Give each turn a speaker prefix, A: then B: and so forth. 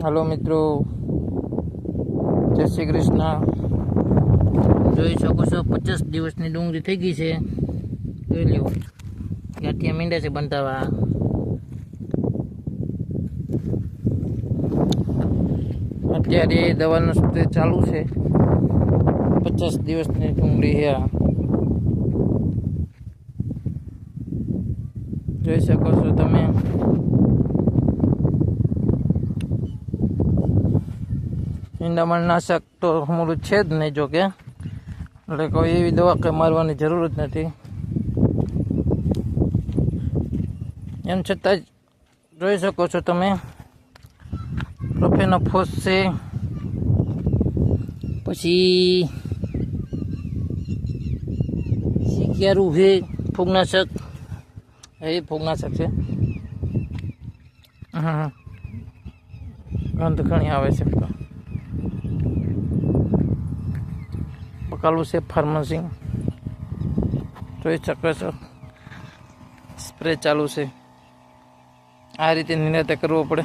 A: Hello मित्रों, जय श्री कृष्ण। જોઈ શકો છો 50 દિવસની ડુંગળી થઈ ગઈ છે। જોઈ લ્યો, ગાંઠિયા મીંડા છે બંધાવા। અત્યારે દવાનો સ્પ્રે ચાલુ છે। 50 દિવસની ડુંગળી છે। જોઈ શકો છો તમે। ઈંડામણ નાશક તો અમારું છે જ નહીં, જો કે એટલે કોઈ એવી દવા કંઈ મારવાની જરૂર જ નથી। એમ છતાં જોઈ શકો છો તમે, પ્રોફેનોફોસ છે, પછી સિક્યારું છે ફૂગનાશક, એ ફૂગનાશક છે। ગંધ ઘણી આવે છે। પકાલું છે ફાર્મસી, જોઈ શકો છો સ્પ્રે ચાલુ છે। આ રીતે નિરાતે કરવો પડે।